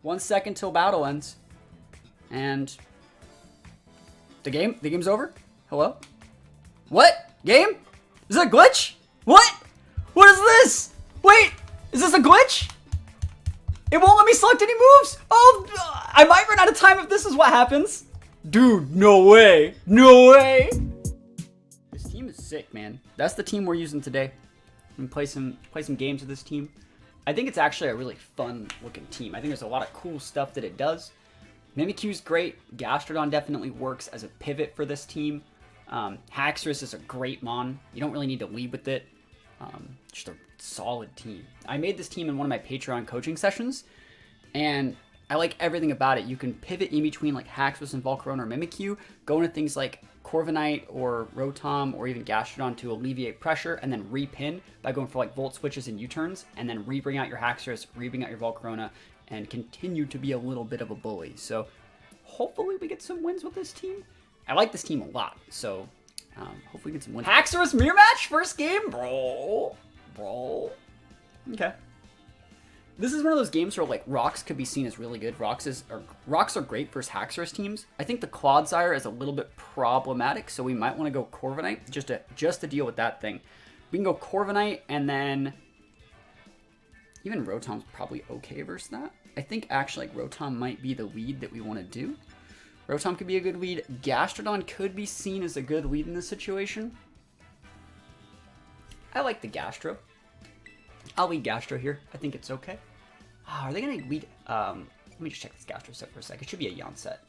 1 second till battle ends. And the game's over? Hello? What? Game? Is that a glitch? What? What is this? Wait, is this a glitch? It won't let me select any moves. Oh, I might run out of time if this is what happens. Dude, no way. No way. This team is sick, man. That's the team we're using today. And play some games with this team. I think it's actually a really fun looking team. I think there's a lot of cool stuff that it does. Mimikyu's great. Gastrodon definitely works as a pivot for this team. Haxorus is a great mon. You don't really need to lead with it. Just a solid team. I made this team in one of my Patreon coaching sessions, and I like everything about it. You can pivot in between like Haxorus and Volcarona or Mimikyu, go into things like Corviknight or Rotom or even Gastrodon to alleviate pressure, and then repin by going for like Volt Switches and U-turns, and then re-bring out your Haxorus, re-bring out your Volcarona, and continue to be a little bit of a bully. So hopefully we get some wins with this team. I like this team a lot, so hopefully we get some wins. Haxorus mirror match, first game? Bro. Okay. This is one of those games where like rocks could be seen as really good. Rocks are great versus Haxorus teams. I think the Cyclizar is a little bit problematic, so we might want to go Corviknight just to deal with that thing. We can go Corviknight, and then even Rotom's probably okay versus that. I think actually like Rotom might be the lead that we want to do. Rotom could be a good lead. Gastrodon could be seen as a good lead in this situation. I like the Gastro. I'll lead Gastro here. I think it's okay. Are they going to lead? Let me just check this Gastro set for a sec. It should be a Yon set.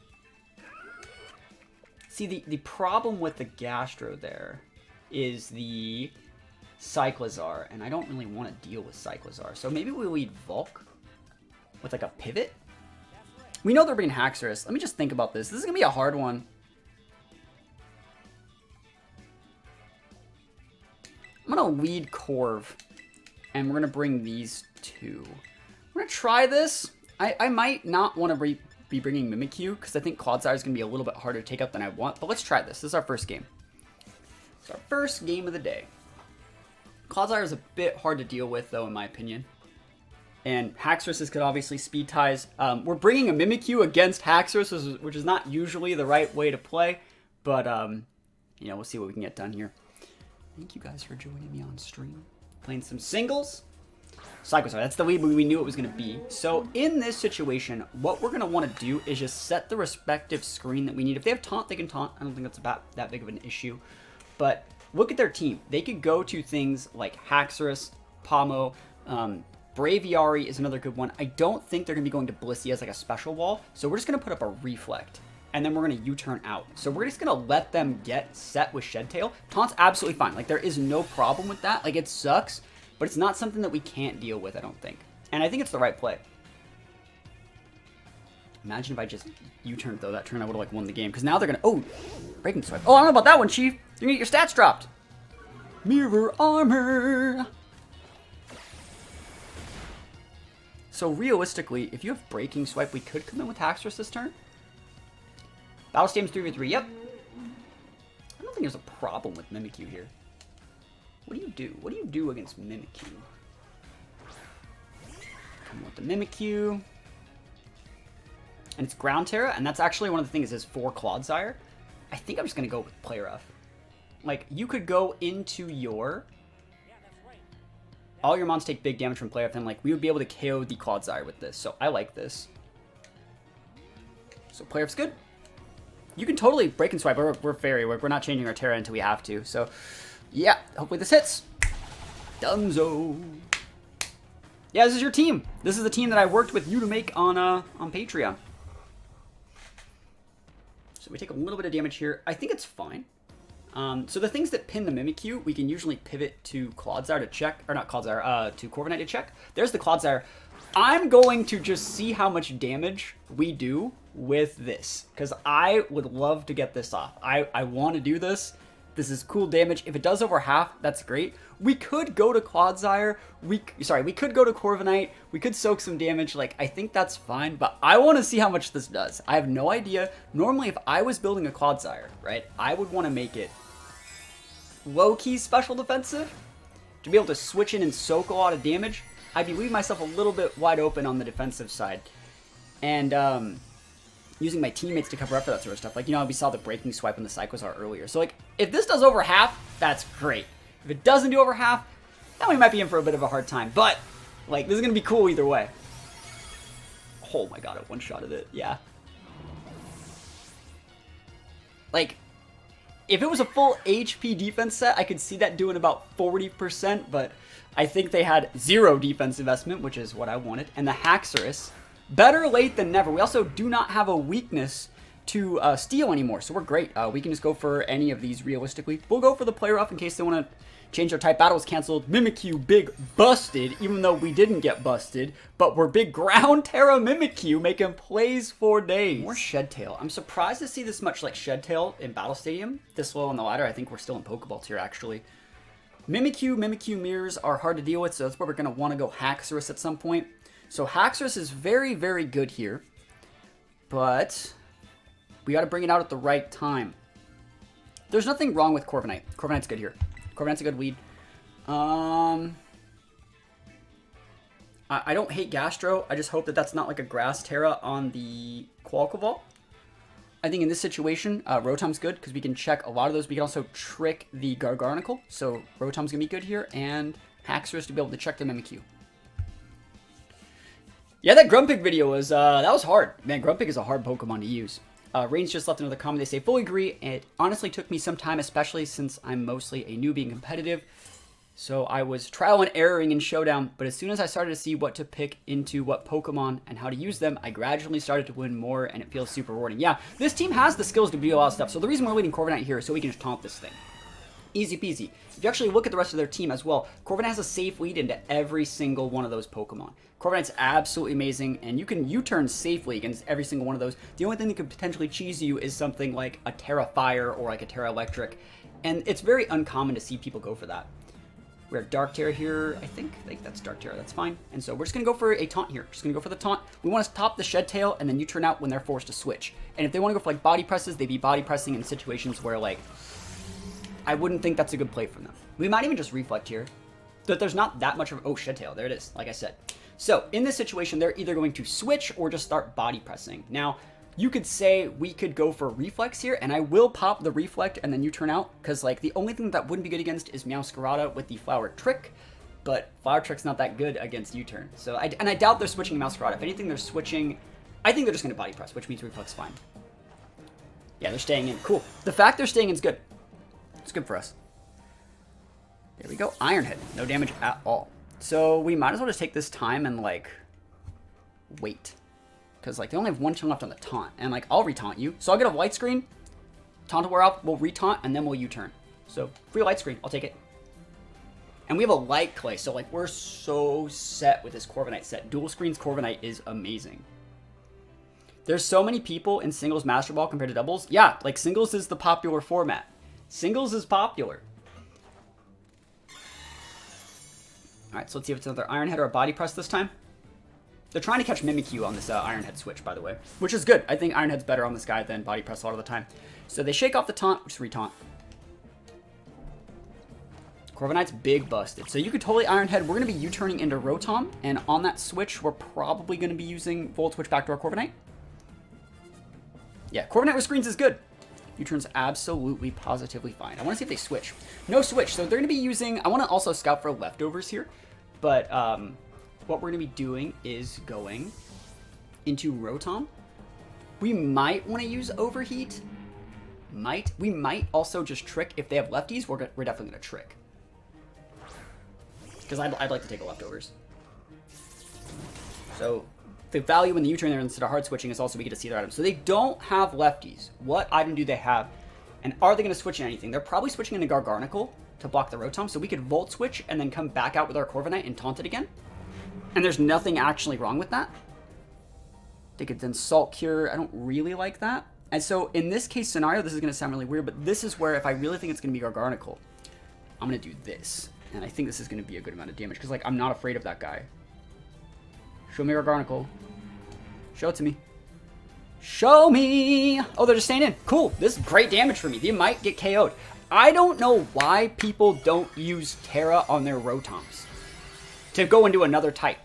See, the problem with the Gastro there is the Cyclizar, and I don't really want to deal with Cyclizar. So maybe we lead Volk with like a pivot. We know they're bringing Haxorus. Let me just think about this. This is going to be a hard one. I'm going to lead Corv, and we're going to bring these two. We're going to try this. I might not want to be bringing Mimikyu, because I think Cyclizar is going to be a little bit harder to take out than I want, but let's try this. This is our first game. It's our first game of the day. Cyclizar is a bit hard to deal with, though, in my opinion. And Haxorus could obviously speed ties. We're bringing a Mimikyu against Haxorus, which is not usually the right way to play. But, you know, we'll see what we can get done here. Thank you guys for joining me on stream. Playing some singles. Cyclizar, that's the lead we knew it was going to be. So in this situation, what we're going to want to do is just set the respective screen that we need. If they have taunt, they can taunt. I don't think that's about that big of an issue. But look at their team. They could go to things like Haxorus, Pomo, Braviary is another good one. I don't think they're going to be going to Blissey as like a special wall. So we're just going to put up a Reflect. And then we're going to U-turn out. So we're just going to let them get set with Shed Tail. Taunt's absolutely fine. Like, there is no problem with that. Like, it sucks, but it's not something that we can't deal with, I don't think. And I think it's the right play. Imagine if I just U-turned, though. That turn, I would have, like, won the game. Because now they're going to... Oh! Breaking Swipe. Oh, I don't know about that one, Chief. You're going to get your stats dropped. Mirror Armor. So, realistically, if you have Breaking Swipe, we could come in with Haxorus this turn. Battle Stam's 3v3, yep. I don't think there's a problem with Mimikyu here. What do you do? What do you do against Mimikyu? Come with the Mimikyu. And it's Ground Terra, and that's actually one of the things is for Cyclizar. I think I'm just going to go with Play Rough. Like, you could go into your... All your mons take big damage from Play Rough, and like, we would be able to KO the Cyclizar with this, so I like this. So Play Rough's good. You can totally break and swipe. We're fairy. We're not changing our Terra until we have to. So, yeah. Hopefully this hits. Dunzo. Yeah, this is your team. This is the team that I worked with you to make on Patreon. So we take a little bit of damage here. I think it's fine. So the things that pin the Mimikyu, we can usually pivot to Cyclizar to check. Or not Cyclizar, to Corviknight to check. There's the Cyclizar. I'm going to just see how much damage we do with this, because I would love to get this off. I want to do this. This is cool damage. If it does over half, that's great. We could go to Cyclizar. We could go to Corviknight. We could soak some damage. Like, I think that's fine, but I want to see how much this does. I have no idea. Normally, if I was building a Cyclizar, right, I would want to make it low-key special defensive to be able to switch in and soak a lot of damage. I'd be leaving myself a little bit wide open on the defensive side. and using my teammates to cover up for that sort of stuff. Like, you know, we saw the breaking swipe on the Cyclizar earlier. So, like, if this does over half, that's great. If it doesn't do over half, then we might be in for a bit of a hard time. But, like, this is going to be cool either way. Oh my god, I one-shotted it. Yeah. Like, if it was a full HP defense set, I could see that doing about 40%, but I think they had 0 defense investment, which is what I wanted. And the Haxorus, better late than never. We also do not have a weakness to steal anymore, so we're great. We can just go for any of these realistically. We'll go for the player off in case they want to change their type. Battle was canceled. Mimikyu big busted, even though we didn't get busted. But we're big ground Terra Mimikyu making plays for days. More Shedtail. I'm surprised to see this much like Shedtail in Battle Stadium. This low on the ladder. I think we're still in Pokeballs here actually. Mimikyu mirrors are hard to deal with, so that's where we're going to want to go Haxorus at some point. So Haxorus is very, very good here. But we got to bring it out at the right time. There's nothing wrong with Corviknight. Corviknight's good here. Corviknight's a good lead. I don't hate Gastro. I just hope that that's not like a Grass Terra on the Qualcovault. I think in this situation, Rotom's good because we can check a lot of those. We can also trick the Gargarnacle. So Rotom's going to be good here. And Haxorus to be able to check the Mimikyu. Yeah, that Grumpig video was, that was hard. Man, Grumpig is a hard Pokemon to use. Rain's just left another comment. They say, fully agree. It honestly took me some time, especially since I'm mostly a newbie and competitive. So I was trial and erroring in Showdown, but as soon as I started to see what to pick into what Pokemon and how to use them, I gradually started to win more, and it feels super rewarding. Yeah, this team has the skills to do a lot of stuff. So the reason we're leading Corviknight here is so we can just taunt this thing. Easy peasy. If you actually look at the rest of their team as well, Corviknight has a safe lead into every single one of those Pokemon. Corviknight's absolutely amazing, and you can U-turn safely against every single one of those. The only thing that could potentially cheese you is something like a Terra Fire or like a Terra Electric, and it's very uncommon to see people go for that. We have Dark Terra here, I think that's Dark Terra, that's fine. And so we're just going to go for a taunt here. Just going to go for the taunt. We want to top the Shedtail, and then U-turn out when they're forced to switch. And if they want to go for like body presses, they'd be body pressing in situations where like, I wouldn't think that's a good play from them. We might even just reflect here. But there's not that much of, oh, Shedtail, there it is, like I said. So, in this situation, they're either going to switch or just start body pressing. Now, you could say we could go for Reflex here, and I will pop the Reflect and then U-turn out, because, like, the only thing that wouldn't be good against is Meowscarada with the Flower Trick, but Flower Trick's not that good against U-turn. So, I doubt they're switching Meowscarada. If anything, they're switching, I think they're just going to body press, which means Reflex fine. Yeah, they're staying in. Cool. The fact they're staying in is good. It's good for us. There we go. Iron Head. No damage at all. So we might as well just take this time and, like, wait. Because, like, they only have one turn left on the taunt. And, like, I'll retaunt you. So I'll get a light screen. Taunt will wear off. We'll retaunt, and then we'll U-turn. So, free light screen. I'll take it. And we have a light clay. So, like, we're so set with this Corviknight set. Dual screens Corviknight is amazing. There's so many people in singles Master Ball compared to doubles. Yeah, like, singles is the popular format. Singles is popular. Alright, so let's see if it's another Iron Head or a Body Press this time. They're trying to catch Mimikyu on this Iron Head switch, by the way. Which is good. I think Iron Head's better on this guy than Body Press a lot of the time. So they shake off the taunt, just retaunt. Corviknight's big busted. So you could totally Iron Head. We're going to be U-turning into Rotom. And on that switch, we're probably going to be using Volt Switch back to our Corviknight. Yeah, Corviknight with screens is good. U-turn's absolutely, positively fine. I want to see if they switch. No switch. So they're going to be using... I want to also scout for leftovers here. But what we're going to be doing is going into Rotom. We might want to use Overheat. We might also just trick. If they have lefties, we're definitely going to trick. Because I'd like to take a leftovers. So... the value in the U-turn there instead of hard switching is also we get to see their items. So they don't have lefties. What item do they have? And are they going to switch in anything? They're probably switching into Gargarnacle to block the Rotom. So we could Volt Switch and then come back out with our Corviknight and taunt it again. And there's nothing actually wrong with that. They could then Salt Cure. I don't really like that. And so in this case scenario, this is going to sound really weird, but this is where if I really think it's going to be Gargarnacle, I'm going to do this. And I think this is going to be a good amount of damage because, like, I'm not afraid of that guy. Show me Gargarnacle. Show it to me. Show me! Oh, they're just staying in. Cool. This is great damage for me. They might get KO'd. I don't know why people don't use Terra on their Rotoms to go into another type.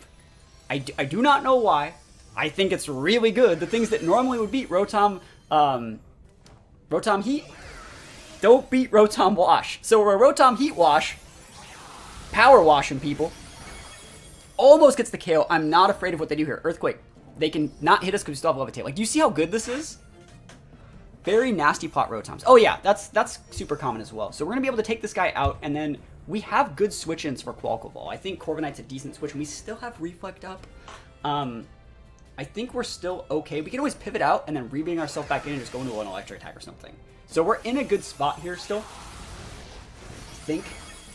I do not know why. I think it's really good. The things that normally would beat Rotom, Rotom Heat, don't beat Rotom Wash. So we're a Rotom Heat Wash, power washing people. Almost gets the KO. I'm not afraid of what they do here. Earthquake. They can not hit us because we still have Levitate. Like, do you see how good this is? Very nasty plot Rotoms. Oh yeah, that's super common as well. So we're going to be able to take this guy out, and then we have good switch-ins for Quaquaval. I think Corviknight's a decent switch, and we still have Reflect up. I think we're still okay. We can always pivot out and then rebring ourselves back in and just go into an electric attack or something. So we're in a good spot here still, I think.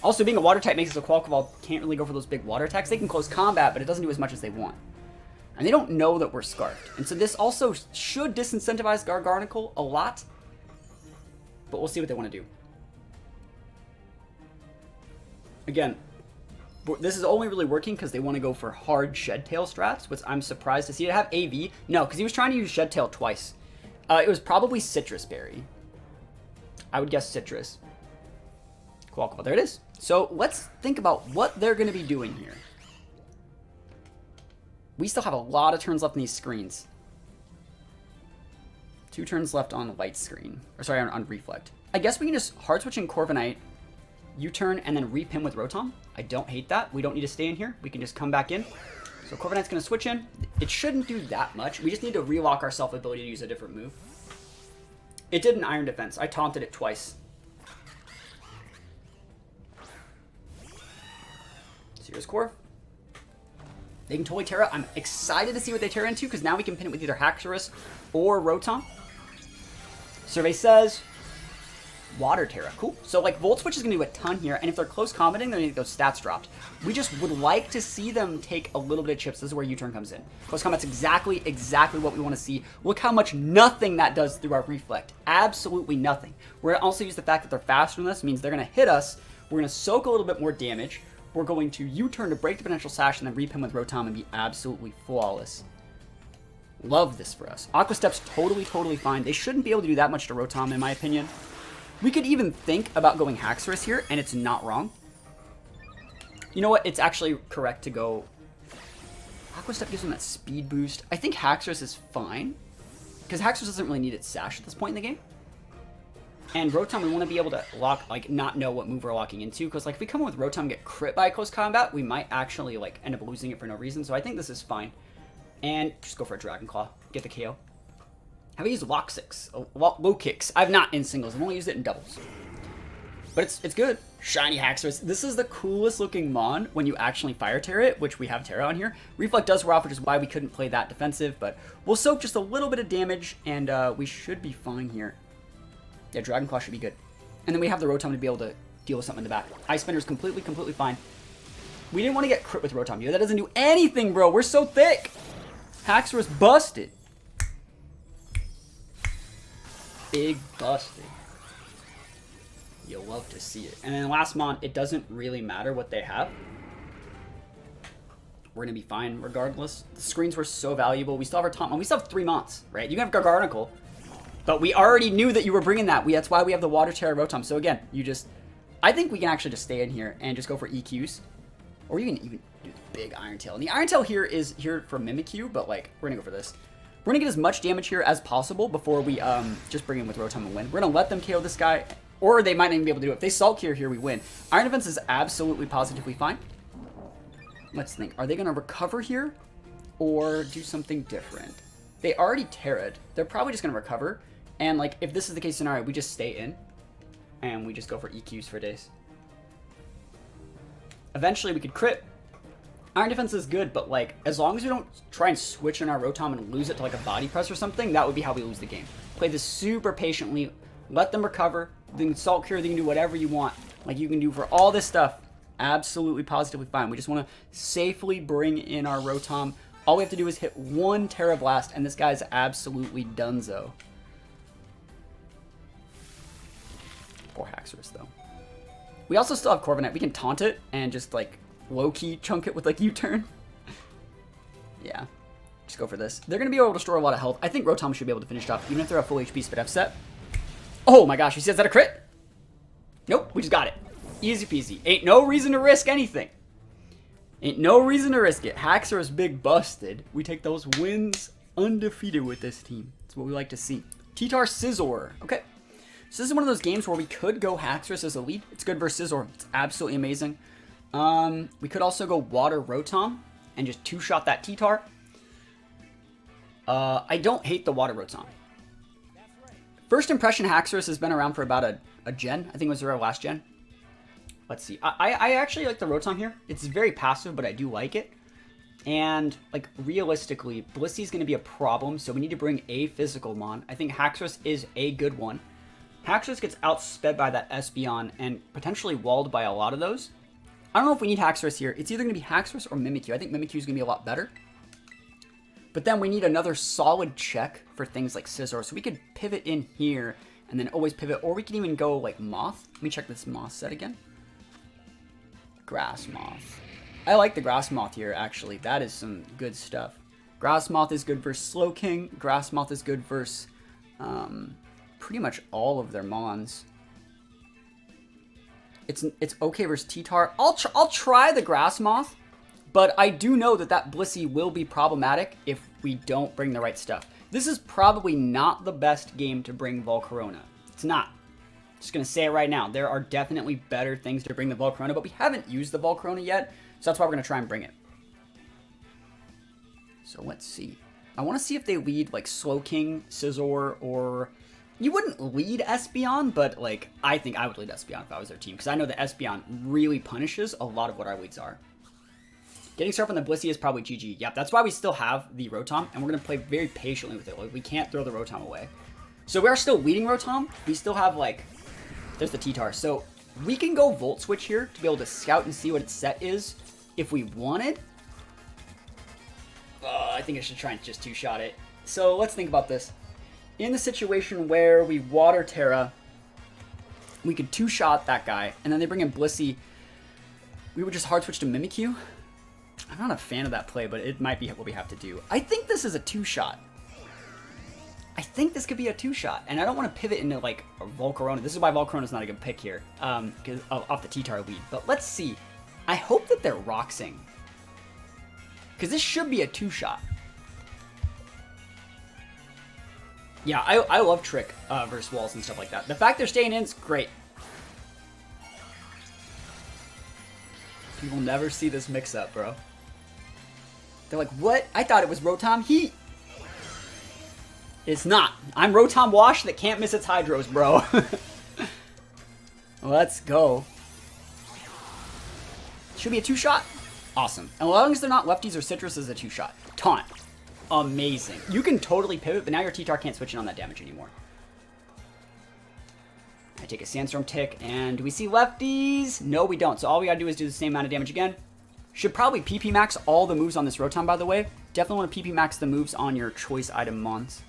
Also, being a water type makes it so Quaquaval can't really go for those big water attacks. They can close combat, but it doesn't do as much as they want. And they don't know that we're Scarfed. And so this also should disincentivize Gargarnacle a lot. But we'll see what they want to do. Again, this is only really working because they want to go for hard Shed Tail strats, which I'm surprised to see. To have AV? No, because he was trying to use Shed Tail twice. It was probably Citrus Berry. I would guess Citrus. Quaquaval. There it is. So let's think about what they're going to be doing here. We still have a lot of turns left in these screens. 2 turns left on light screen. Or sorry, on Reflect. I guess we can just hard switch in Corviknight, U-turn, and then re-pin with Rotom. I don't hate that. We don't need to stay in here. We can just come back in. So Corviknight's going to switch in. It shouldn't do that much. We just need to relock ourselves ability to use a different move. It did an Iron Defense. I taunted it twice. So here's Corv. They can totally Terra. I'm excited to see what they Terra into, because now we can pin it with either Haxorus or Rotom. Survey says Water Terra. Cool. So, like, Volt Switch is going to do a ton here, and if they're close combating, they're going to get those stats dropped. We just would like to see them take a little bit of chips. This is where U-turn comes in. Close combat's exactly what we want to see. Look how much nothing that does through our Reflect. Absolutely nothing. We're going to also use the fact that they're faster than us, means they're going to hit us. We're going to soak a little bit more damage. We're going to U-turn to break the potential sash and then repin with Rotom and be absolutely flawless. Love this for us. Aqua Step's totally fine. They shouldn't be able to do that much to Rotom, in my opinion. We could even think about going Haxorus here, and it's not wrong. You know what? It's actually correct to go... Aqua Step gives them that speed boost. I think Haxorus is fine, because Haxorus doesn't really need its sash at this point in the game. And Rotom, we want to be able to lock, like, not know what move we're locking into, because, like, if we come in with Rotom and get crit by close combat, we might actually, like, end up losing it for no reason. So I think this is fine. And just go for a Dragon Claw. Get the KO. Have I used Lock 6? Low Kicks. I've not in singles. I've only used it in doubles. But it's good. Shiny Haxorus. This is the coolest looking Mon when you actually Fire Terra it, which we have Terra on here. Reflect does wear off, which is why we couldn't play that defensive, but we'll soak just a little bit of damage, and we should be fine here. Yeah, Dragon Claw should be good. And then we have the Rotom to be able to deal with something in the back. Ice Spinner is completely fine. We didn't want to get crit with Rotom here. That doesn't do anything, bro. We're so thick. Haxorus busted. Big busted. You'll love to see it. And then last Mon, it doesn't really matter what they have. We're going to be fine regardless. The screens were so valuable. We still have our Taunt Mon. We still have 3 months, right? You can have Gargarnacle. But we already knew that you were bringing that. That's why we have the Water Terra Rotom. So again, I think we can actually just stay in here and just go for EQs. Or you can even do the big Iron Tail. And the Iron Tail here is here for Mimikyu, but like, we're going to go for this. We're going to get as much damage here as possible before we just bring in with Rotom and win. We're going to let them KO this guy, or they might not even be able to do it. If they Sulk here we win. Iron Defense is absolutely positively fine. Let's think. Are they going to recover here or do something different? They already Terra'd. They're probably just going to recover. And, like, if this is the case scenario, we just stay in, and we just go for EQs for days. Eventually, we could crit. Iron Defense is good, but, like, as long as we don't try and switch in our Rotom and lose it to, like, a Body Press or something, that would be how we lose the game. Play this super patiently, let them recover, then Salt Cure, then you can do whatever you want. Like, you can do for all this stuff. Absolutely, positively fine. We just want to safely bring in our Rotom. All we have to do is hit 1 Terra Blast, and this guy's absolutely donezo. Poor Haxorus, though. We also still have Corviknight. We can taunt it and just, like, low-key chunk it with, like, U-turn. Yeah. Just go for this. They're going to be able to store a lot of health. I think Rotom should be able to finish it off, even if they're a full HP Spit F set. Oh my gosh, you see, is that a crit? Nope, we just got it. Easy peasy. Ain't no reason to risk anything. Ain't no reason to risk it. Haxorus big busted. We take those wins undefeated with this team. That's what we like to see. Scizor. Okay. So this is one of those games where we could go Haxorus as a lead. It's good versus Scizor. It's absolutely amazing. We could also go Water Rotom and just two-shot that T-Tar. I don't hate the Water Rotom. First impression Haxorus has been around for about a gen. I think it was our last gen. Let's see. I actually like the Rotom here. It's very passive, but I do like it. And, like, realistically, Blissey's going to be a problem, so we need to bring a physical mon. I think Haxorus is a good one. Haxorus gets outsped by that Espeon and potentially walled by a lot of those. I don't know if we need Haxorus here. It's either going to be Haxorus or Mimikyu. I think Mimikyu is going to be a lot better. But then we need another solid check for things like Scizor. So we could pivot in here and then always pivot. Or we can even go like Moth. Let me check this Moth set again. Grass Moth. I like the Grass Moth here, actually. That is some good stuff. Grass Moth is good versus Slowking. Grass Moth is good versus pretty much all of their Mons. It's okay versus T-Tar. I'll try the Grass Moth, but I do know that Blissey will be problematic if we don't bring the right stuff. This is probably not the best game to bring Volcarona. It's not. Just going to say it right now. There are definitely better things to bring the Volcarona, but we haven't used the Volcarona yet, so that's why we're going to try and bring it. So let's see. I want to see if they lead like Slowking, Scizor, or... You wouldn't lead Espeon, but like I think I would lead Espeon if I was their team, because I know that Espeon really punishes a lot of what our leads are. Getting started on the Blissey is probably GG. Yep, that's why we still have the Rotom, and we're going to play very patiently with it. Like, we can't throw the Rotom away. So we are still leading Rotom. We still have, like... There's the T-Tar. So we can go Volt Switch here to be able to scout and see what its set is if we wanted. I think I should try and just two-shot it. So let's think about this. In the situation where we Water Terra, we could two-shot that guy, and then they bring in Blissey. We would just hard switch to Mimikyu. I'm not a fan of that play, but it might be what we have to do. I think this is a two-shot. I think this could be a two-shot, and I don't want to pivot into, like, a Volcarona. This is why Volcarona's not a good pick here, because off the T-Tar lead. But let's see. I hope that they're Roxing, because this should be a two-shot. Yeah, I love Trick versus walls and stuff like that. The fact they're staying in is great. You will never see this mix-up, bro. They're like, what? I thought it was Rotom Heat. It's not. I'm Rotom Wash that can't miss its Hydros, bro. Let's go. Should be a two-shot. Awesome. And as long as they're not lefties or citrus, is a two-shot. Taunt. Amazing. You can totally pivot, but now your T-Tar can't switch in on that damage anymore. I take a Sandstorm Tick, and do we see lefties? No, we don't. So all we gotta do is do the same amount of damage again. Should probably PP max all the moves on this Rotom, by the way. Definitely want to PP max the moves on your choice item Mons.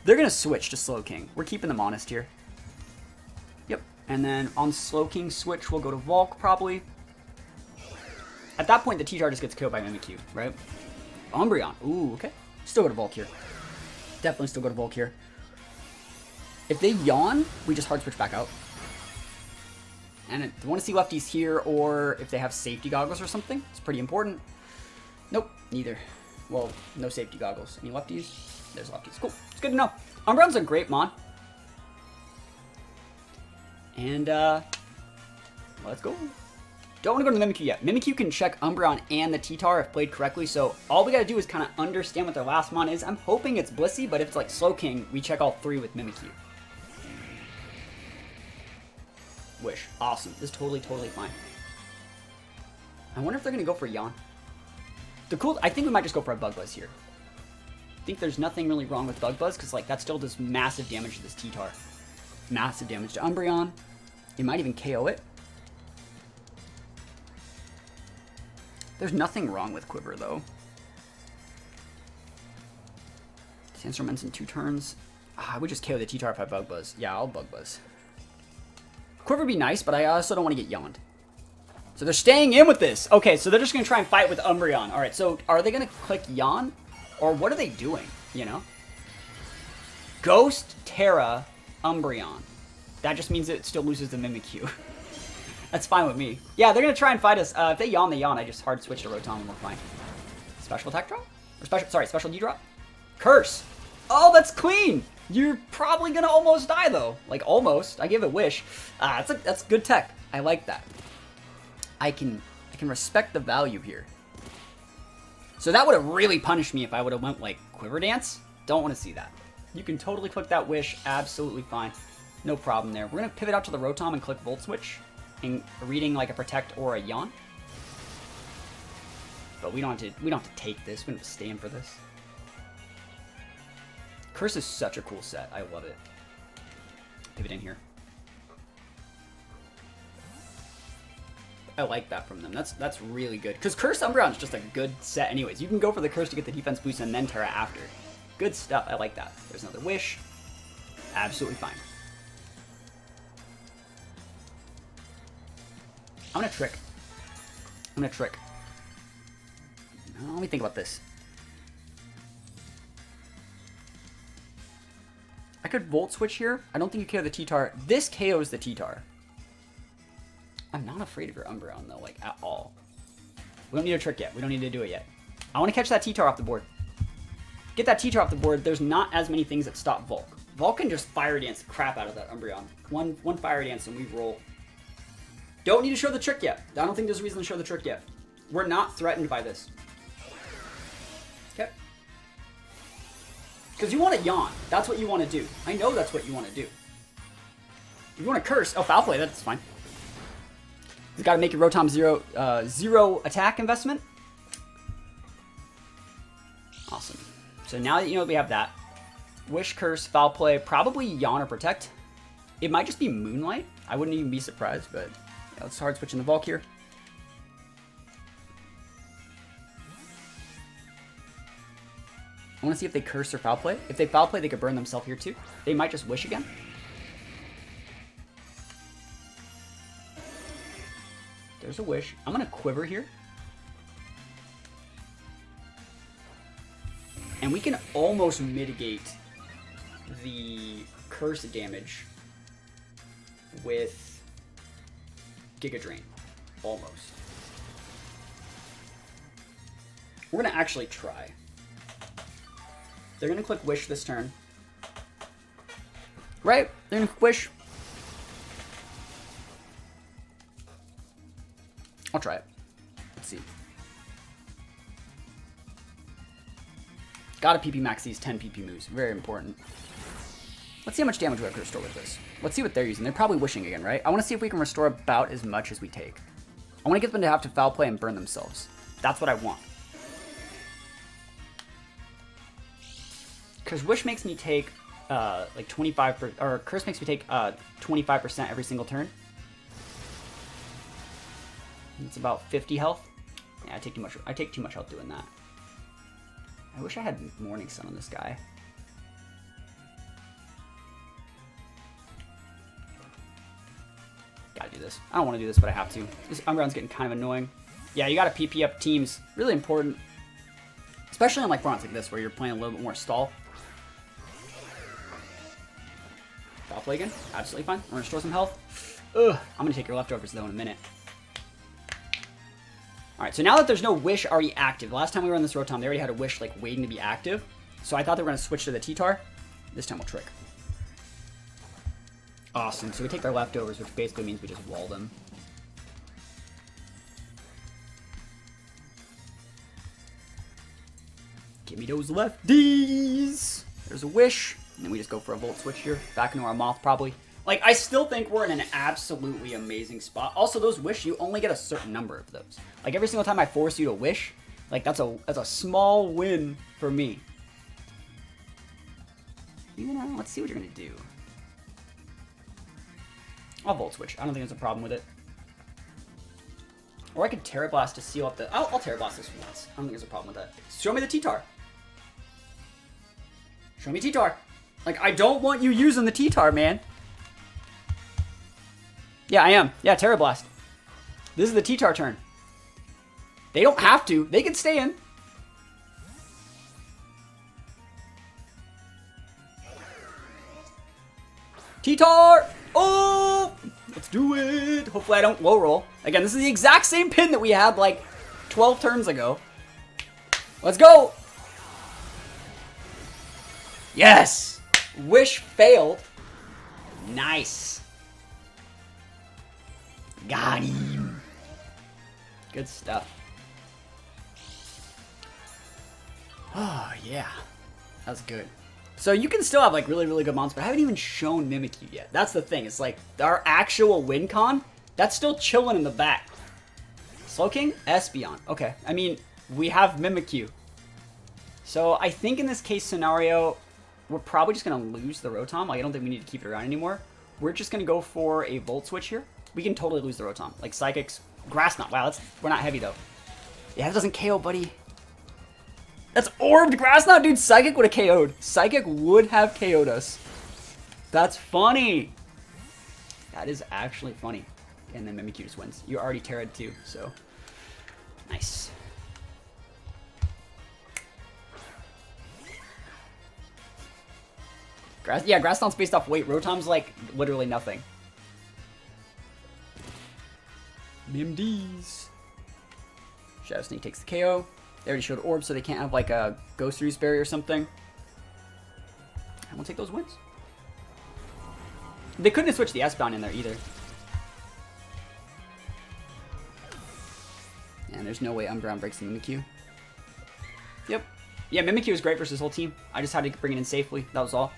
They're gonna switch to Slowking. We're keeping them honest here. Yep. And then on Slowking switch, we'll go to Volk probably. At that point, the T-Tar just gets killed by Mimikyu, right? Umbreon. Ooh, okay. Still go to Volk here. Definitely still go to Volk here. If they yawn, we just hard switch back out. And I want to see lefties here, or if they have safety goggles or something. It's pretty important. Nope, neither. Well, no safety goggles. Any lefties? There's lefties. Cool. It's good to know. Umbreon's a great mon. And, let's go. Don't want to go to the Mimikyu yet. Mimikyu can check Umbreon and the T-Tar if played correctly, so all we gotta do is kind of understand what their last mon is. I'm hoping it's Blissey, but if it's like Slowking, we check all three with Mimikyu. Wish. Awesome. This is totally fine. I wonder if they're gonna go for Yawn. I think we might just go for a Bug Buzz here. I think there's nothing really wrong with Bug Buzz, because like that still does massive damage to this T-Tar. Massive damage to Umbreon. It might even KO it. There's nothing wrong with Quiver, though. Sandstorm ends in 2 turns. I would just KO the T-Tar if I Bug Buzz. Yeah, I'll Bug Buzz. Quiver would be nice, but I also don't want to get yawned. So they're staying in with this. Okay, so they're just going to try and fight with Umbreon. All right, so are they going to click Yawn? Or what are they doing, you know? Ghost, Terra, Umbreon. That just means it still loses the Mimikyu. That's fine with me. Yeah, they're gonna try and fight us. If they yawn, they yawn. I just hard switch to Rotom and we're fine. Special attack drop? Or special D drop? Curse! Oh, that's clean! You're probably gonna almost die though. Like almost. I give it wish. That's good tech. I like that. I can respect the value here. So that would have really punished me if I would have went like Quiver Dance. Don't want to see that. You can totally click that wish. Absolutely fine. No problem there. We're gonna pivot out to the Rotom and click Volt Switch. And reading like a Protect or a Yawn. But we don't have to take this. We don't have to stand for this. Curse is such a cool set. I love it. Pivot in here. I like that from them. That's really good. Because Curse Umbreon is just a good set anyways. You can go for the Curse to get the defense boost and then Terra after. Good stuff. I like that. There's another Wish. Absolutely fine. I'm going to Trick. Let me think about this. I could Volt Switch here. I don't think you KO the T-Tar. This KOs the T-Tar. I'm not afraid of your Umbreon, though, like, at all. We don't need a Trick yet. We don't need to do it yet. I want to catch that T-Tar off the board. Get that T-Tar off the board. There's not as many things that stop Volk. Volk can just Fire Dance the crap out of that Umbreon. One Fire Dance and we roll. Don't need to show the Trick yet. I don't think there's a reason to show the Trick yet. We're not threatened by this. Okay. Because you want to Yawn. That's what you want to do. I know that's what you want to do. If you want to Curse, oh, Foul Play, that's fine. You got to make your Rotom zero attack investment. Awesome. So now that you know we have that, Wish, Curse, Foul Play, probably Yawn or Protect. It might just be Moonlight. I wouldn't even be surprised, but yeah, let's hard switch in the Volk here. I want to see if they Curse or Foul Play. If they Foul Play, they could burn themselves here too. They might just Wish again. There's a Wish. I'm going to Quiver here. And we can almost mitigate the Curse damage with Giga Drain. Almost. We're going to actually try. They're going to click Wish this turn. Right? They're going to click Wish. I'll try it. Let's see. Gotta PP max these 10 PP moves. Very important. Let's see how much damage we have to restore with this. Let's see what they're using. They're probably Wishing again, right? I want to see if we can restore about as much as we take. I want to get them to have to Foul Play and burn themselves. That's what I want. Because Wish makes me take like 25%, or Curse makes me take 25% every single turn. It's about 50 health. Yeah, I take too much health doing that. I wish I had Morning Sun on this guy. Gotta do this. I don't want to do this, but I have to. This Umbreon's getting kind of annoying. Yeah, you gotta PP up teams. Really important. Especially on like bronze like this, where you're playing a little bit more stall. Foul Play again. Absolutely fine. I'm gonna restore some health. Ugh. I'm gonna take your leftovers though in a minute. Alright, so now that there's no Wish already active, last time we were on this Rotom, they already had a Wish like waiting to be active. So I thought they were going to switch to the T-Tar. This time we'll Trick. Awesome, so we take their leftovers, which basically means we just wall them. Give me those lefties! There's a Wish, and then we just go for a Volt Switch here. Back into our Moth, probably. Like, I still think we're in an absolutely amazing spot. Also, those Wish, you only get a certain number of those. Like, every single time I force you to Wish, like, that's a small win for me. You know, let's see what you're going to do. I'll Volt Switch. I don't think there's a problem with it. Or I could Terra Blast to seal up the... I'll Terra Blast this once. I don't think there's a problem with that. Show me the T-Tar. Show me T-Tar. Like, I don't want you using the T-Tar, man. Yeah, I am. Yeah, Terra Blast. This is the T-Tar turn. They don't have to. They can stay in. T-Tar! Oh! Let's do it. Hopefully I don't low roll. Again, this is the exact same pin that we had like 12 turns ago. Let's go. Yes. Wish failed. Nice. Got him. Good stuff. Oh, yeah. That was good. So you can still have like really, really good monsters, but I haven't even shown Mimikyu yet. That's the thing. It's like our actual win con, that's still chilling in the back. Slowking? Espeon. Okay. I mean, we have Mimikyu. So I think in this case scenario, we're probably just going to lose the Rotom. Like, I don't think we need to keep it around anymore. We're just going to go for a Volt Switch here. We can totally lose the Rotom. Like, Psychics, Grass Knot. Wow, we're not heavy, though. Yeah, that doesn't KO, buddy. That's Orbed Grass Knot, dude. Psychic would have KO'd. Psychic would have KO'd us. That's funny. That is actually funny. And then Mimikyu just wins. You already Terra'd too, so. Nice. Grass Knot's based off weight. Rotom's like literally nothing. Mimdies. Shadow Sneak takes the KO. They already showed Orb, so they can't have like a Ghost Reuse Berry or something. And we'll take those wins. They couldn't have switched the S-Bound in there either. And there's no way Umbreon breaks the Mimikyu. Yep. Yeah, Mimikyu is great versus his whole team. I just had to bring it in safely. That was all.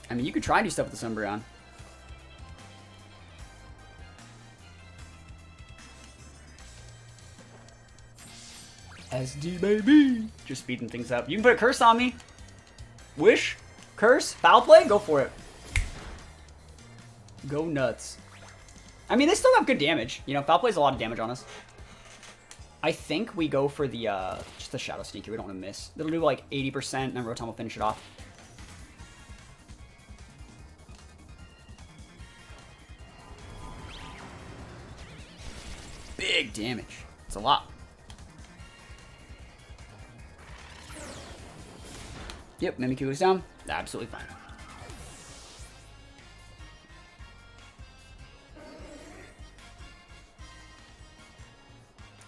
I mean, you could try and do stuff with this Umbreon. SD baby! Just speeding things up. You can put a Curse on me. Wish? Curse? Foul Play? Go for it. Go nuts. I mean, they still have good damage. You know, Foul Play's a lot of damage on us. I think we go for the, just the Shadow Sneaker. We don't want to miss. It'll do like 80%, and then Rotom will finish it off. Big damage. It's a lot. Yep, Mimikyu goes down. Absolutely fine.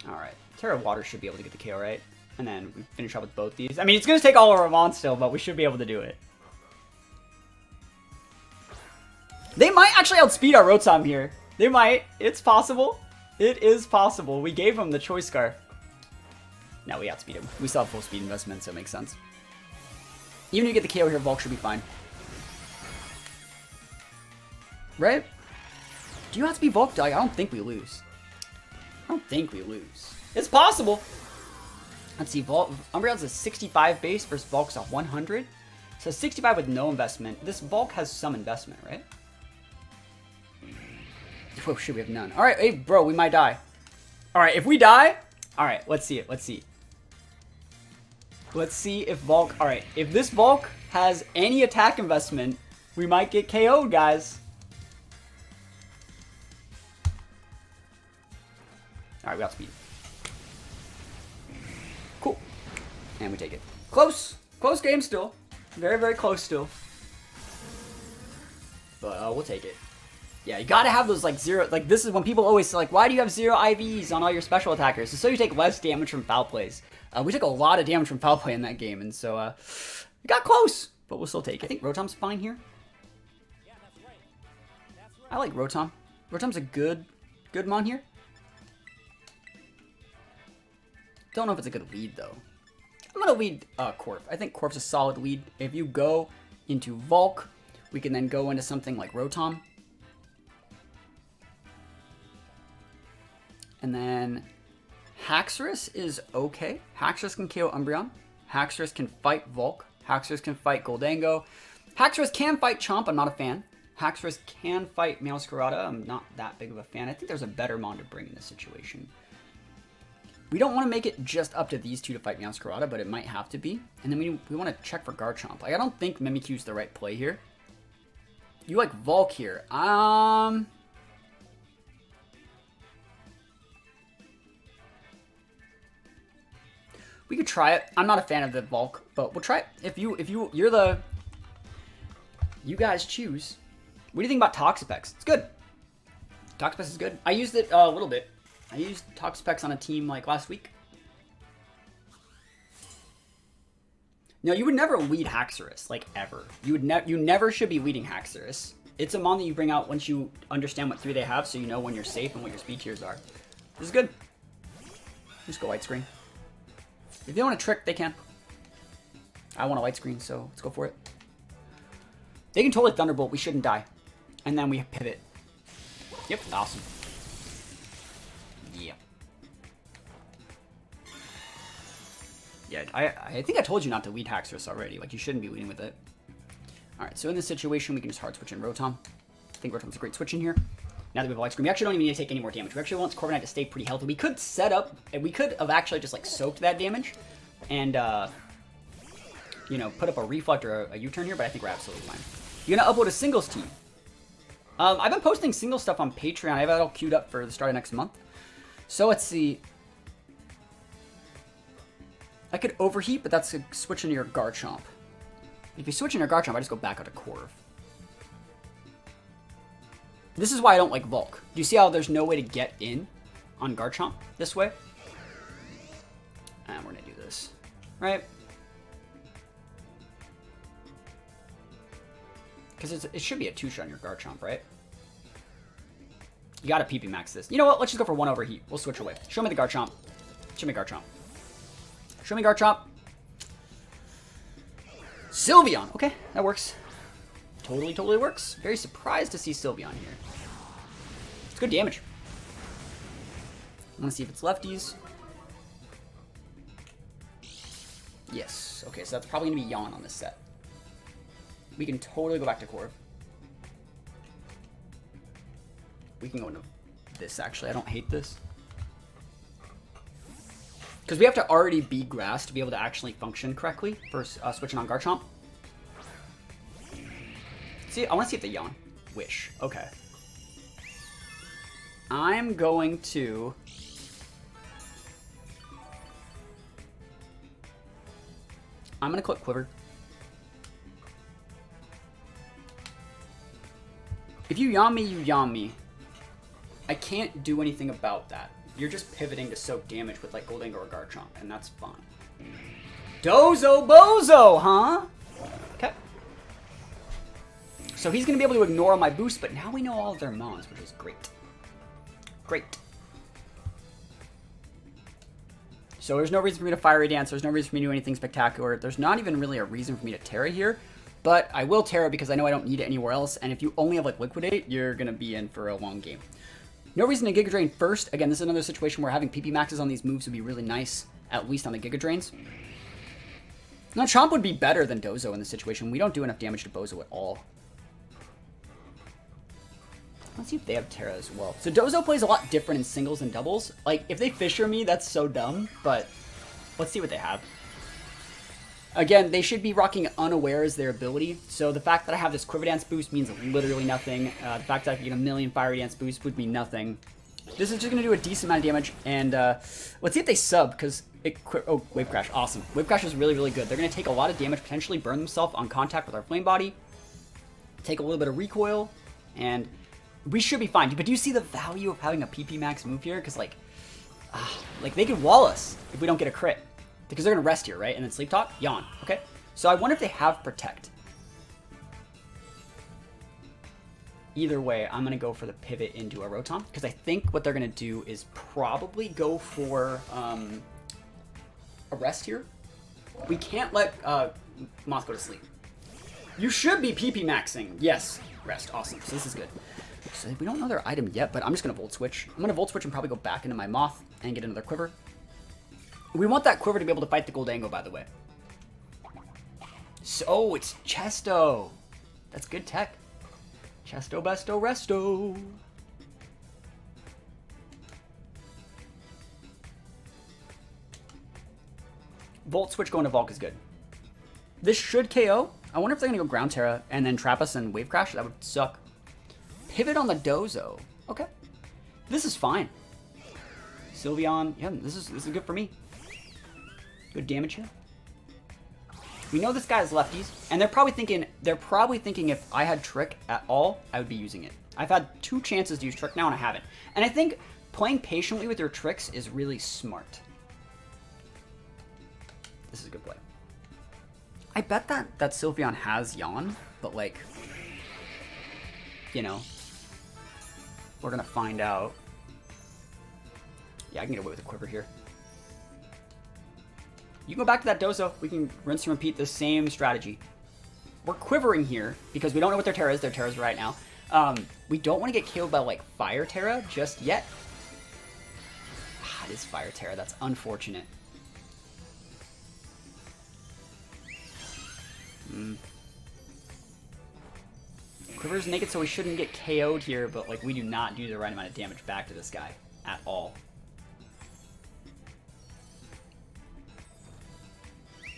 Alright. Terra Water should be able to get the KO, right? And then we finish up with both these. I mean, it's going to take all of our Mons still, but we should be able to do it. They might actually outspeed our Rotom here. They might. It's possible. It is possible. We gave him the Choice Scarf. Now we outspeed him. We still have full speed investment, so it makes sense. Even if you get the KO here, Volk should be fine. Right? Do you have to be Volk Dog? I don't think we lose. I don't think we lose. It's possible. Let's see. Umbreon's a 65 base versus Volk's a 100. So 65 with no investment. This Volk has some investment, right? Oh, shit, we have none. Alright, hey, bro, we might die. Alright, if we die... Alright, let's see it. Let's see. Let's see if Volk... Alright, if this Volk has any attack investment, we might get KO'd, guys. Alright, we got speed. Cool. And we take it. Close. Close game still. Very, very close still. But we'll take it. Yeah, you gotta have those, like, zero... Like, this is when people always say, like, why do you have 0 IVs on all your special attackers? So you take less damage from Foul Plays. We took a lot of damage from Foul Play in that game, and so, we got close, but we'll still take it. I think Rotom's fine here. I like Rotom. Rotom's a good mon here. Don't know if it's a good lead, though. I'm gonna lead, Corp. I think Corp's a solid lead. If you go into Volk, we can then go into something like Rotom. And then Haxorus is okay. Haxorus can KO Umbreon. Haxorus can fight Volk. Haxorus can fight Goldango. Haxorus can fight Chomp. I'm not a fan. Haxorus can fight Meowscarada. I'm not that big of a fan. I think there's a better mon to bring in this situation. We don't want to make it just up to these two to fight Meowscarada, but it might have to be. And then we want to check for Garchomp. Like, I don't think Mimikyu's the right play here. You like Volk here. We could try it. I'm not a fan of the Volk, but we'll try it. You're the... You guys choose. What do you think about THATSAplusONE? It's good. THATSAplusONE is good. I used it a little bit. I used THATSAplusONE on a team like last week. No, you would never lead Haxorus, like ever. You never should be leading Haxorus. It's a mon that you bring out once you understand what 3 they have, so you know when you're safe and what your speed tiers are. This is good. Just go white screen. If they want a trick, they can. I want a white screen, so let's go for it. They can totally Thunderbolt. We shouldn't die. And then we pivot. Yep, awesome. Yeah. Yeah, I think I told you not to lead Haxorus already. Like, you shouldn't be leading with it. Alright, so in this situation, we can just hard switch in Rotom. I think Rotom's a great switch in here. Now that we have a white screen, we actually don't even need to take any more damage. We actually want Corviknight to stay pretty healthy. We could set up, and we could have actually just, like, soaked that damage. And, you know, put up a Reflect or a U-turn here, but I think we're absolutely fine. You're going to upload a singles team. I've been posting single stuff on Patreon. I have that all queued up for the start of next month. So let's see. I could overheat, but that's a switch into your Garchomp. If you switch into your Garchomp, I just go back out to Corv. This is why I don't like Volk. Do you see how there's no way to get in on Garchomp this way? And we're going to do this, right? Because it should be a 2-shot on your Garchomp, right? You got to PP max this. You know what? Let's just go for 1 overheat. We'll switch away. Show me the Garchomp. Show me Garchomp. Show me Garchomp. Sylveon. Okay, that works. Totally works. Very surprised to see Sylveon here. It's good damage. I want to see if it's lefties. Yes. Okay, so that's probably going to be Yawn on this set. We can totally go back to Corv. We can go into this, actually. I don't hate this. Because we have to already be grass to be able to actually function correctly for switching on Garchomp. See, I want to see if they yawn. Wish. Okay. I'm going to... I'm going to click Quiver. If you yawn me, you yawn me. I can't do anything about that. You're just pivoting to soak damage with like Goldengo or Garchomp, and that's fine. Dozo Bozo, huh? Okay. So he's going to be able to ignore all my boosts, but now we know all of their mons, which is great. Great. So there's no reason for me to Fiery Dance. There's no reason for me to do anything spectacular. There's not even really a reason for me to Terra here, but I will Terra because I know I don't need it anywhere else, and if you only have like Liquidate, you're going to be in for a long game. No reason to Giga Drain first. Again, this is another situation where having PP maxes on these moves would be really nice, at least on the Giga Drains. Now, Chomp would be better than Dozo in this situation. We don't do enough damage to Bozo at all. Let's see if they have Terra as well. So Dozo plays a lot different in singles and doubles. Like, if they Fisher me, that's so dumb, but let's see what they have. Again, they should be rocking Unaware as their ability, so the fact that I have this Quiver Dance boost means literally nothing. The fact that I can get a million Fiery Dance boosts would mean nothing. This is just going to do a decent amount of damage, and let's see if they sub, because it... Oh, Wave Crash, awesome. Wave Crash is really good. They're going to take a lot of damage, potentially burn themselves on contact with our Flame Body, take a little bit of recoil, and we should be fine. But do you see the value of having a PP max move here? Because, like, they could wall us if we don't get a crit. Because they're going to rest here, right? And then Sleep Talk? Yawn. Okay. So I wonder if they have Protect. Either way, I'm going to go for the pivot into a Rotom. Because I think what they're going to do is probably go for a rest here. We can't let Moth go to sleep. You should be PP maxing. Yes. Rest. Awesome. So this is good. So we don't know their item yet, but I'm just going to Volt Switch. I'm going to Volt Switch and probably go back into my Moth and get another Quiver. We want that Quiver to be able to fight the Goldango, by the way. So, it's Chesto. That's good tech. Chesto, Besto, Resto. Volt Switch going to Volk is good. This should KO. I wonder if they're going to go Ground Terra and then trap us and Wave Crash. That would suck. Pivot on the Dozo. Okay. This is fine. Sylveon. Yeah, this is good for me. Good damage here. We know this guy has lefties, and they're probably thinking if I had Trick at all, I would be using it. I've had 2 chances to use Trick now, and I haven't. And I think playing patiently with your tricks is really smart. This is a good play. I bet that Sylveon has Yawn, but like, you know, we're gonna find out. Yeah, I can get away with a Quiver here. You can go back to that Dozo. We can rinse and repeat the same strategy. We're quivering here because we don't know what their Terra is. Their Terra's right now. We don't want to get killed by like Fire Terra just yet. It is Fire Terra. That's unfortunate. Quivers make it so we shouldn't get KO'd here, but like we do not do the right amount of damage back to this guy at all.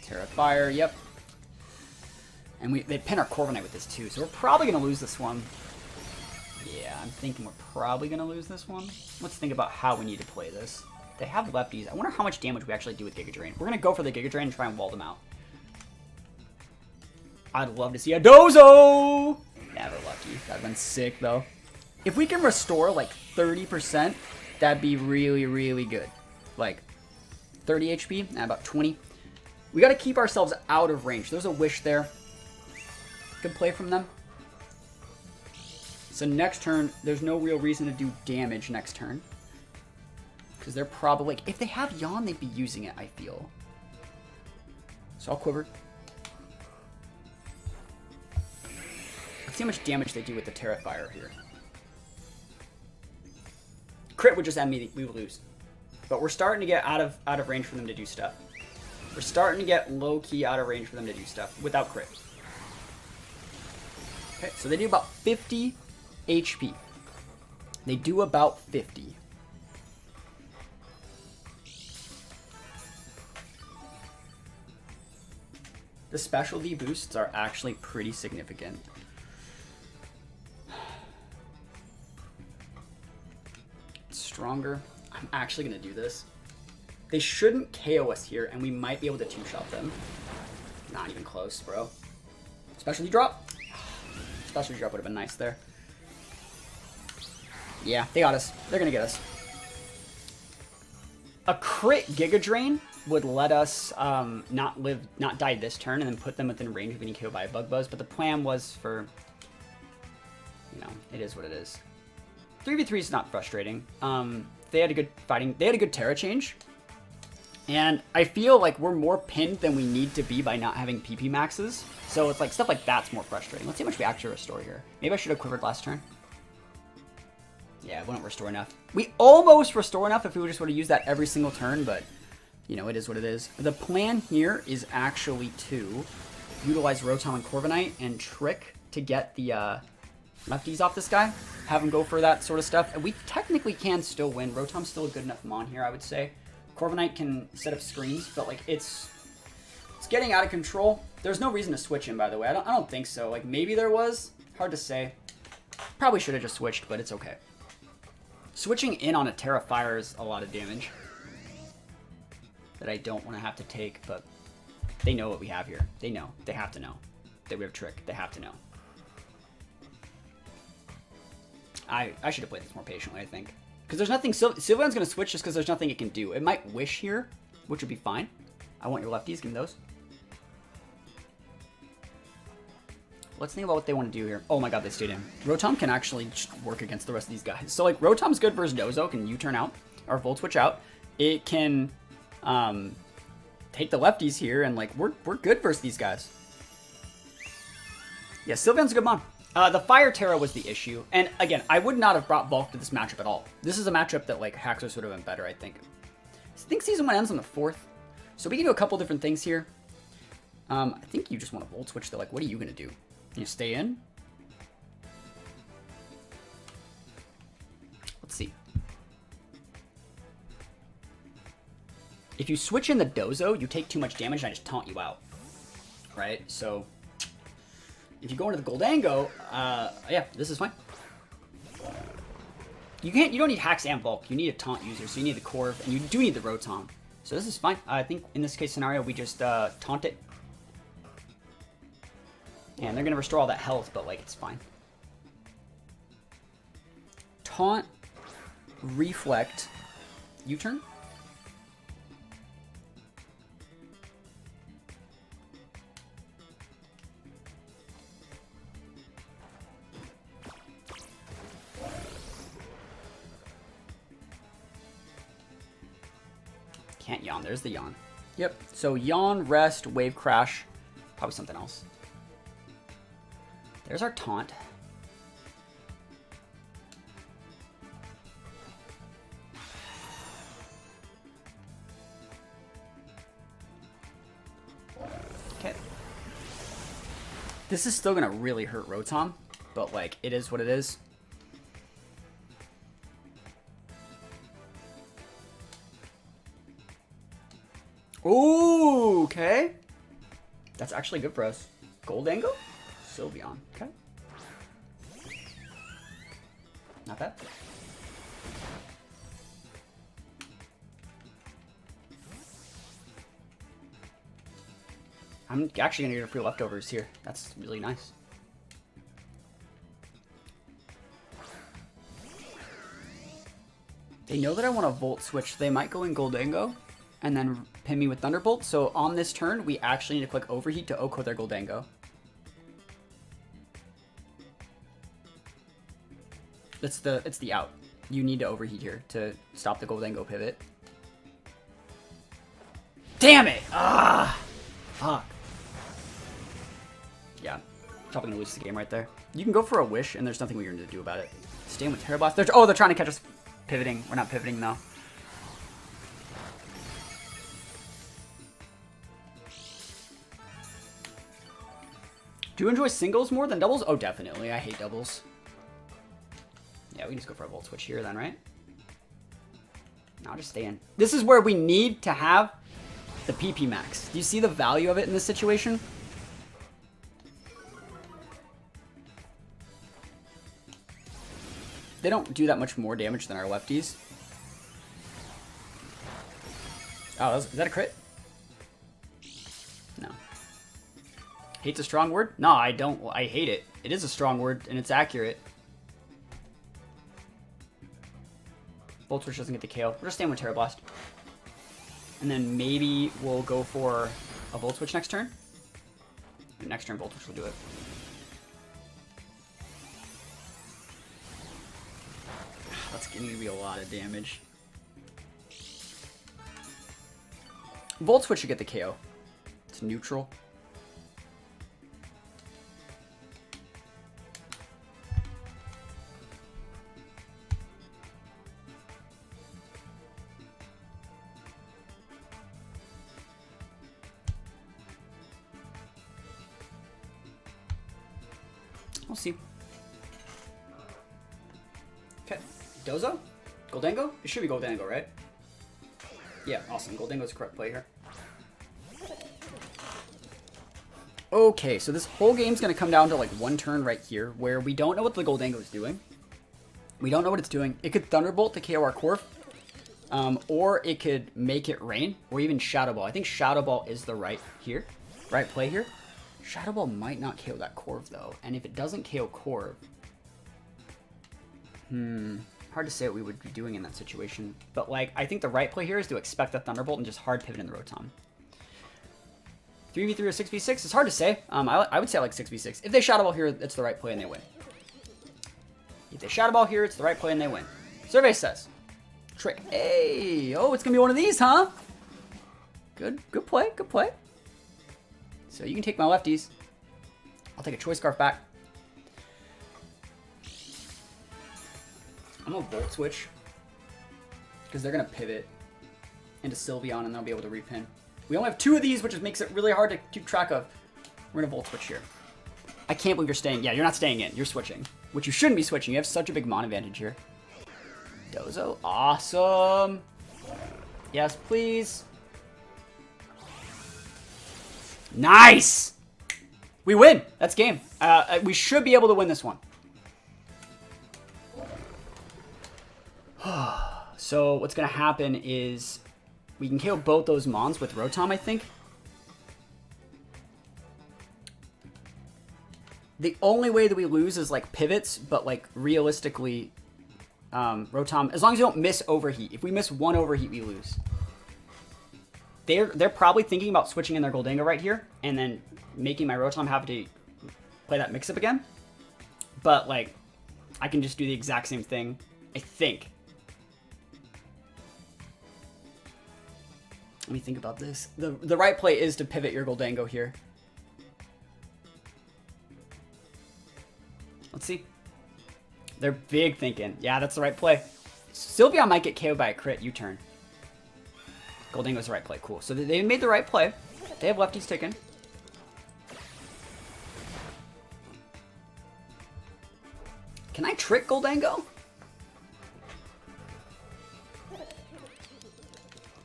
Terra Fire, yep. And they pin our Corviknight with this too, so we're probably going to lose this one. Yeah, I'm thinking we're probably going to lose this one. Let's think about how we need to play this. They have lefties. I wonder how much damage we actually do with Giga Drain. We're going to go for the Giga Drain and try and wall them out. I'd love to see a Dozo! Never lucky. That'd been sick, though. If we can restore, like, 30%, that'd be really, really good. Like, 30 HP, and about 20. We gotta keep ourselves out of range. There's a Wish there. Good play from them. So next turn, there's no real reason to do damage next turn. Because they're probably, like, if they have Yawn, they'd be using it, I feel. So I'll Quiver. Let's see how much damage they do with the Terra Fire here. Crit would just end me, we would lose. But we're starting to get out of range for them to do stuff. We're starting to get low-key out of range for them to do stuff without crit. Okay, so they do about 50 HP. They do about 50. The specialty boosts are actually pretty significant. Stronger. I'm actually going to do this. They shouldn't KO us here, and we might be able to two-shot them. Not even close, bro. Specialty drop. Specialty drop would have been nice there. Yeah, they got us. They're going to get us. A crit Giga Drain would let us not die this turn and then put them within range of being KO'd by a Bug Buzz, but the plan was for, you know, it is what it is. 3v3 is not frustrating. They had a good fighting. They had a good Terra change. And I feel like we're more pinned than we need to be by not having PP maxes. So it's like stuff like that's more frustrating. Let's see how much we actually restore here. Maybe I should have quivered last turn. Yeah, it wouldn't restore enough. We almost restore enough if we just would have used that every single turn, but you know, it is what it is. The plan here is actually to utilize Rotom and Corviknight and Trick to get the lefties off this guy. Have him go for that sort of stuff. And we technically can still win. Rotom's still a good enough mon here, I would say. Corviknight can set up screens, but like it's getting out of control. There's no reason to switch him, by the way. I don't think so. Like maybe there was. Hard to say. Probably should have just switched, but it's okay. Switching in on a Terra Fire is a lot of damage that I don't want to have to take, but they know what we have here. They know. They have to know that we have Trick. They have to know. I should have played this more patiently, I think. Because there's nothing... Sylveon's going to switch just because there's nothing it can do. It might Wish here, which would be fine. I want your lefties. Give me those. Let's think about what they want to do here. Oh my god, they stayed in. Rotom can actually work against the rest of these guys. So, like, Rotom's good versus Dozo. Can U-turn out. Or Volt Switch out. It can take the lefties here. And, like, we're good versus these guys. Yeah, Sylveon's a good mon. The Fire Terra was the issue. And, again, I would not have brought Bulk to this matchup at all. This is a matchup that, like, Haxorus would have been better, I think. I think Season 1 ends on the 4th. So we can do a couple different things here. I think you just want to Volt Switch, though. Like, what are you going to do? You stay in? Let's see. If you switch in the Dozo, you take too much damage and I just taunt you out. Right? So, if you go into the Goldango, yeah, this is fine. You don't need Hacks and Bulk. You need a taunt user, so you need the Corv, and you do need the Rotom. So this is fine. I think in this case scenario, we just taunt it. And they're going to restore all that health, but like it's fine. Taunt, reflect, U-turn. Can't yawn. There's the yawn. Yep. So yawn, rest, wave crash. Probably something else. There's our taunt. Okay. This is still going to really hurt Rotom, but like it is what it is. Ooh, okay. That's actually good for us. Goldango? Sylveon. Okay. Not bad. I'm actually going to get a free leftovers here. That's really nice. They know that I want to Volt Switch. They might go in Goldango and then pin me with Thunderbolt. So on this turn, we actually need to click Overheat to OHKO their Goldango. It's the out. You need to Overheat here to stop the Goldango pivot. Damn it! Ah! Fuck. Yeah, probably gonna lose the game right there. You can go for a Wish, and there's nothing we're gonna do about it. Stand with Terra Blast. They're trying to catch us pivoting. We're not pivoting though. Do you enjoy singles more than doubles? Oh, definitely. I hate doubles. Yeah, we can just go for a Volt Switch here then, right? No, I'll just stay in. This is where we need to have the PP max. Do you see the value of it in this situation? They don't do that much more damage than our lefties. Oh, is that a crit? No. Hate's a strong word? No, I don't. I hate it. It is a strong word, and it's accurate. Volt Switch doesn't get the KO. We're just staying with Terra Blast. And then maybe we'll go for a Volt Switch next turn. And next turn, Volt Switch will do it. That's going to be a lot of damage. Volt Switch should get the KO. It's neutral. We'll see. Okay. Dozo? Goldango? It should be Goldango, right? Yeah, awesome. Goldango's the correct play here. Okay, so this whole game's going to come down to like one turn right here where we don't know what the Goldango is doing. We don't know what it's doing. It could Thunderbolt to KO our Corv, or it could make it rain, or even Shadow Ball. I think Shadow Ball is the right play here. Shadow Ball might not KO that Corv though, and if it doesn't KO Corv, hard to say what we would be doing in that situation. But like, I think the right play here is to expect the Thunderbolt and just hard pivot in the Rotom. 3v3 or 6v6? It's hard to say. I would say like 6v6. If they Shadow Ball here, it's the right play and they win. If they Shadow Ball here, it's the right play and they win. Survey says. Trick. Hey! Oh, it's going to be one of these, huh? Good play. Good play. So you can take my lefties. I'll take a Choice Scarf back. I'm going to Volt Switch. Because they're going to pivot into Sylveon and they'll be able to repin. We only have 2 of these, which makes it really hard to keep track of. We're going to Volt Switch here. I can't believe you're staying. Yeah, you're not staying in. You're switching. Which you shouldn't be switching. You have such a big Mon advantage here. Dozo. Awesome. Yes, please. Nice! We win. That's game. We should be able to win this one. So what's going to happen is We can KO both those Mons with Rotom, I think. The only way that we lose is like pivots, but like realistically, Rotom, as long as you don't miss overheat. If we miss one overheat, we lose. They're probably thinking about switching in their Goldango right here and then making my Rotom have to play that mix-up again. But like, I can just do the exact same thing, I think. Let me think about this. The right play is to pivot your Goldango here. Let's see. They're big thinking. Yeah, that's the right play. Sylveon might get KO'd by a crit U-turn. Goldango's the right play. Cool. So they made the right play. They have lefties ticking. Can I trick Goldango?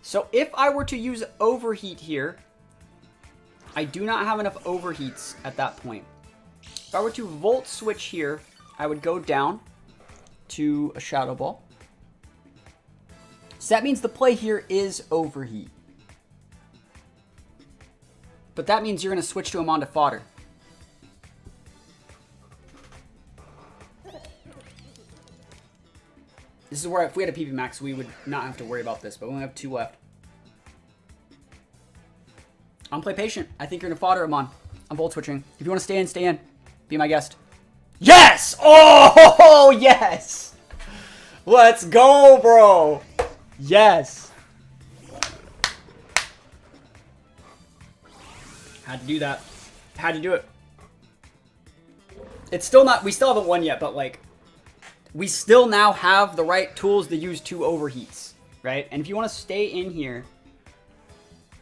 So if I were to use overheat here, I do not have enough overheats at that point. If I were to Volt Switch here, I would go down to a Shadow Ball. So that means the play here is overheat. But that means you're going to switch to him onto fodder. This is where if we had a PP Max, we would not have to worry about this, but we only have 2 left. I'm play patient. I think you're going to fodder him on. I'm Volt Switching. If you want to stay in, stay in. Be my guest. Yes! Oh, yes! Let's go, bro! Yes! Had to do that. Had to do it. It's still not... We still haven't won yet, but, like... We still now have the right tools to use 2 overheats, right? And if you want to stay in here...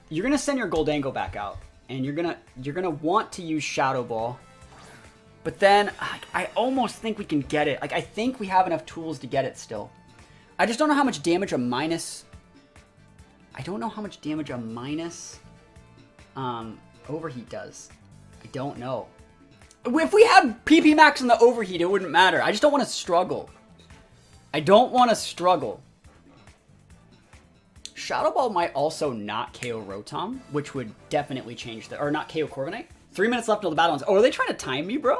You're going to send your Goldango back out. And you're gonna want to use Shadow Ball. But then, I almost think we can get it. Like, I think we have enough tools to get it still. I just don't know how much damage a minus... I don't know how much damage a minus overheat does. I don't know. If we had PP Max in the overheat, it wouldn't matter. I just don't want to struggle. I don't want to struggle. Shadow Ball might also not KO Rotom, which would definitely change the... Or not KO Corviknight. 3 minutes left until the battle ends. Oh, are they trying to time me, bro?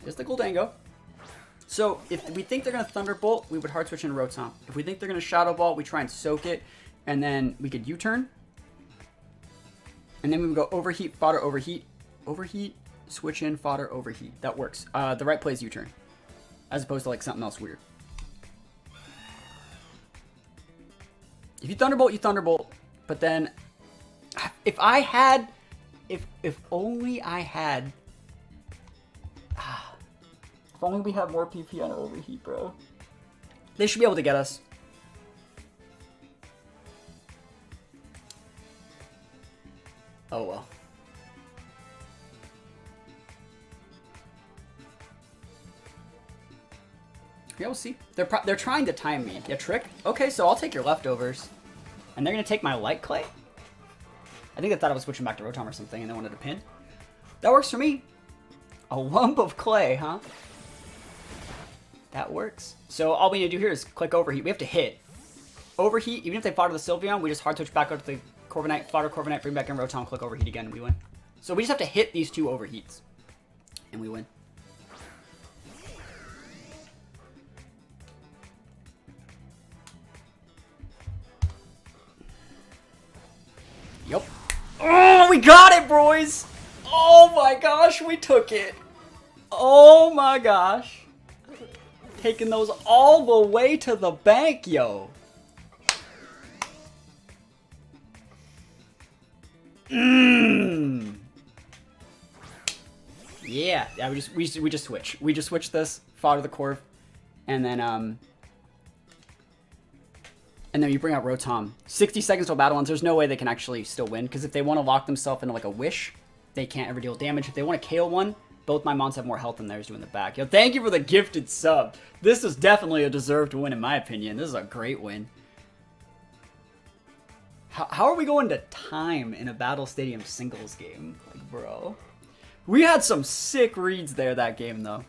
There's the Goldango. So, if we think they're going to Thunderbolt, we would hard switch in Rotom. If we think they're going to Shadow Ball, we try and soak it. And then we could U-turn. And then we would go overheat, fodder, overheat. Overheat, switch in, fodder, overheat. That works. The right play is U-turn. As opposed to like something else weird. If you Thunderbolt, you Thunderbolt. But then, if I had... If only I had... If only we had more PP on overheat, bro. They should be able to get us. Oh well. Yeah, we'll see. They're trying to time me. Yeah, trick? Okay, so I'll take your leftovers. And they're going to take my Light Clay? I think they thought I was switching back to Rotom or something and they wanted to pin. That works for me. A lump of clay, huh? That works. So all we need to do here is click overheat. We have to hit. Overheat, even if they fodder the Sylveon, we just hard switch back up to the Corviknight, fodder Corviknight, bring back in Rotom, click overheat again, and we win. So we just have to hit these 2 overheats. And we win. Yep. Oh, we got it, boys! Oh my gosh, we took it. Oh my gosh. Taking those all the way to the bank, yo. Yeah, we just switch. We just switch this, fodder the Corv, and then you bring out Rotom. 60 seconds till battle ends. There's no way they can actually still win, because if they want to lock themselves into like a wish, they can't ever deal damage. If they want to KO one, both my mons have more health than theirs do in the back. Yo, thank you for the gifted sub. This is definitely a deserved win in my opinion. This is a great win. How are we going to time in a Battle Stadium singles game? Like, bro. We had some sick reads there that game, though.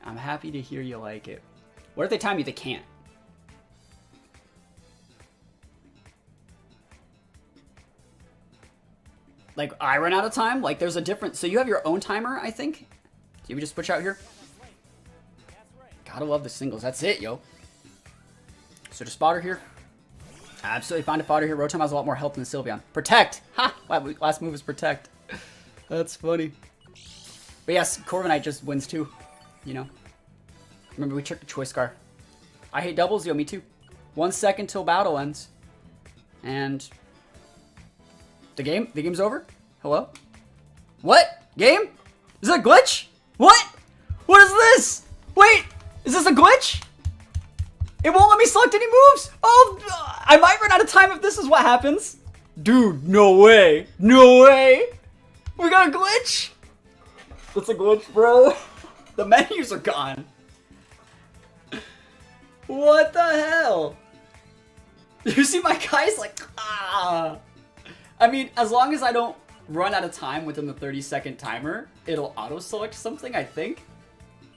I'm happy to hear you like it. What if they time you? They can't. Like, I run out of time? Like, there's a different... So you have your own timer, I think? So we just switch out here? Gotta love the singles. That's it, yo. So just spotter here. Absolutely fine to fodder here. Rotom has a lot more health than Sylveon. Protect! Ha! Last move is protect. That's funny. But yes, Corviknight just wins too. You know? Remember, we took the Choice Scar. I hate doubles, yo, me too. 1 second till battle ends. And... The game's over? Hello? What? Game? Is that a glitch? What? What is this? Wait, is this a glitch? It won't let me select any moves. Oh, I might run out of time if this is what happens. Dude, no way. No way. We got a glitch. That's a glitch, bro. The menus are gone. What the hell? You see my guy's like, ah. I mean, as long as I don't run out of time within the 30-second timer, it'll auto-select something, I think.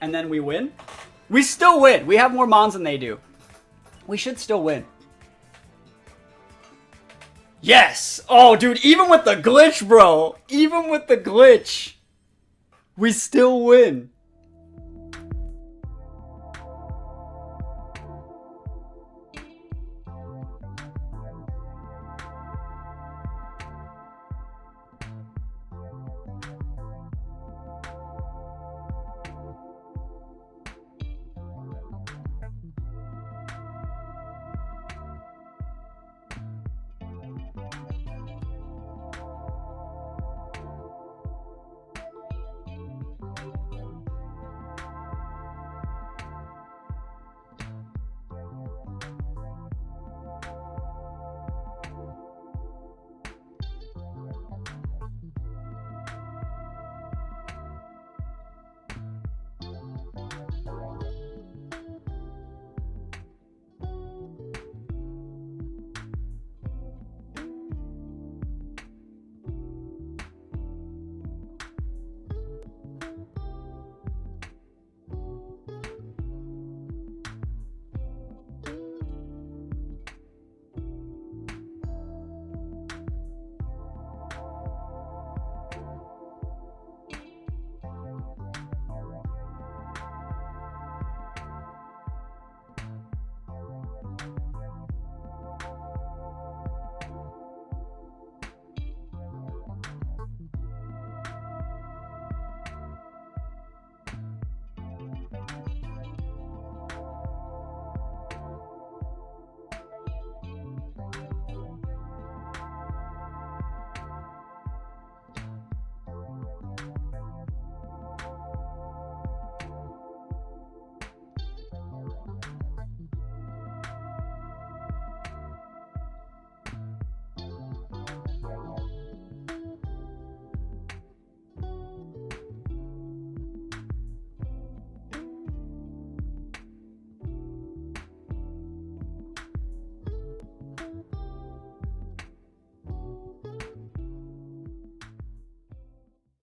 And then we win. We still win. We have more mons than they do. We should still win. Yes! Oh, dude, even with the glitch, bro. Even with the glitch, we still win.